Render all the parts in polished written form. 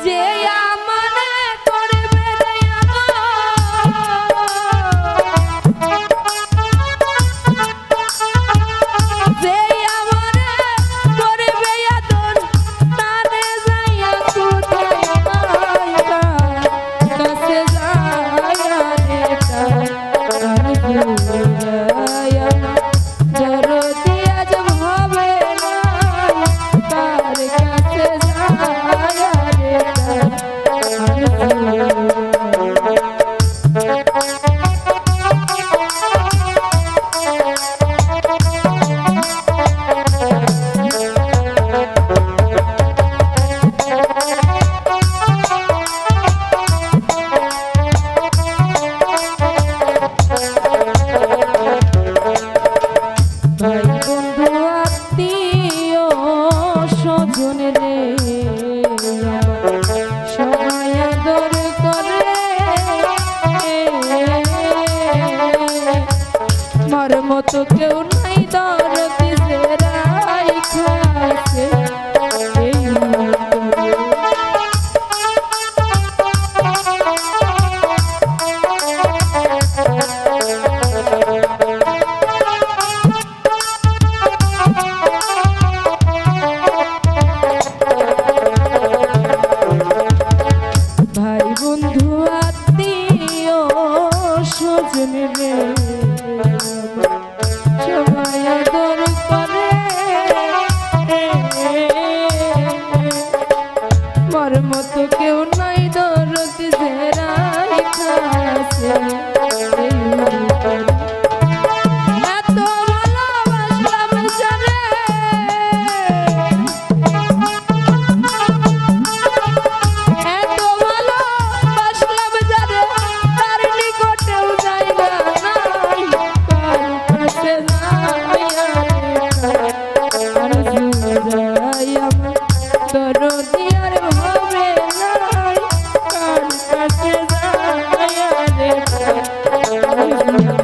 যে আমারে করবে দয়াময়, যে আমারে করবে আদর, তারে যাইয়া কোথায় পাইবা, কাছে যাইয়া রে তার ভুলাইয়া না, জরদি আজ ভাবে না, তার কাছে যাইয়া রে তার ভুলাইয়া। ভাই বন্ধু আত্মীয় স্বজন রে সবাই আদর করে, মার মতো কেউ নাই দরদি যে রাইখাছে এই অন্তরে। ভাই বন্ধু আত্মীয় স্বজন রে সবাই আদর করে, মোর মতো কেউ নাই দরদি যে রাইখাছে এই অন্তরে। এত ভালোবাসলাম যারে, এত ভালোবাসলাম যারে, তার নিকটেও যাইবা নাই, কার কাছে যাইয়া রে তার জুড়াইয়া আমার দরদি আর ভাবে নাই, কার কাছে যাইয়া রে তার জুড়াইয়া।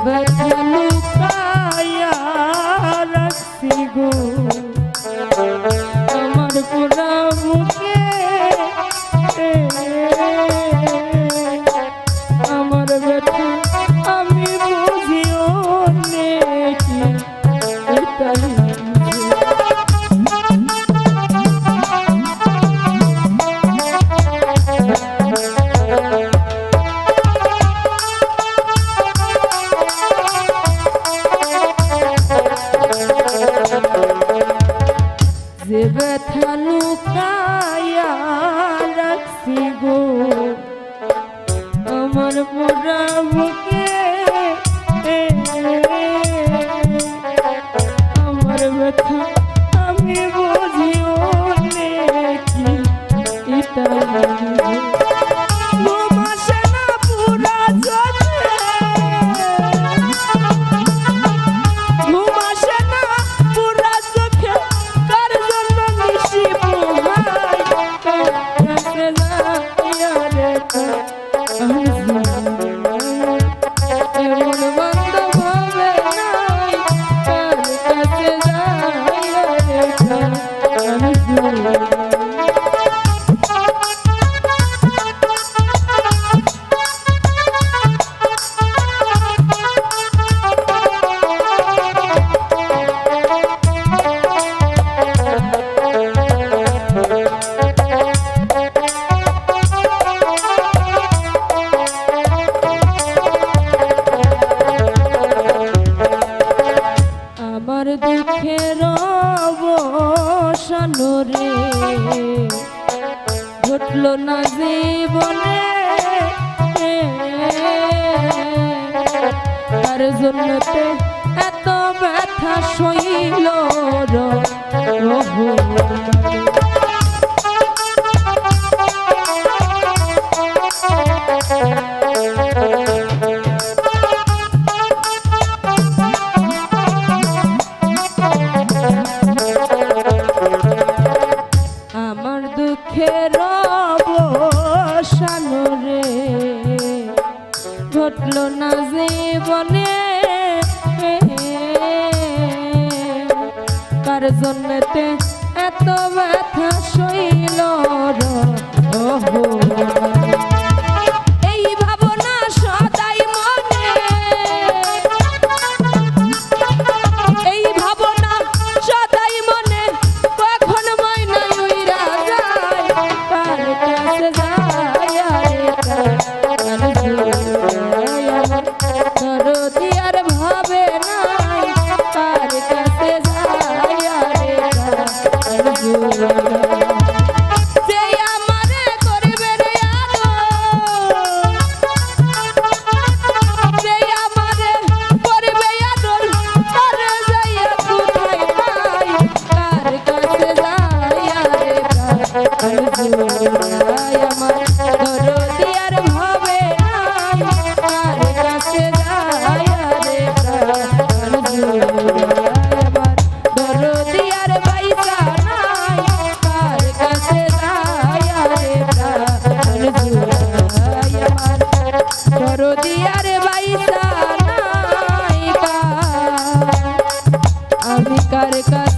ব্যথা লুকাইয়া রাখছি গো আমার পুরা বুকে, আমার ব্যথা আমি বুঝিও নেকি এটাই যে ব্যথা লুকাইয়া রাখছি গো আমার পুরা বুকে, আমার ব্যথা আমি বুঝিও নেকি এটা ঘুমাসে না পুরা চোখে, ঘুমাসে না পুরা চোখে, কার জন্য নিশি পোহাই, কার কাছে যাইয়া রে তার এমন বান্ধব হবে নাই, কার কাছে যাইয়া রে তার আমার দুঃখের অবসান রে ঘটল না জীবনে, তার জন্যতে এত ব্যথা সইল রহ কার জন্যতে এত ব্যথা সইল রহমানে এই ভাবনা সদাই মনে এই ভাবনা সদাই মনে কখন ময়না উইরা যায় কার কাছে যায় রে কার দরদি আর ভাবে নাই কার কাছে যায় রে কার যে আমারে করবে রে আদর যে আমারে করবে আদর তার যাইয়া কোথায় পাই কার কাছে যায় রে কার আমার দরদি আর ভাবে নাই কার কাছে যায় রে কার আমার দরদি আর বাইসা নাই কার কাছে যায় রে কার আমার দরদি আর বাইসা নাই আমি কার কাছে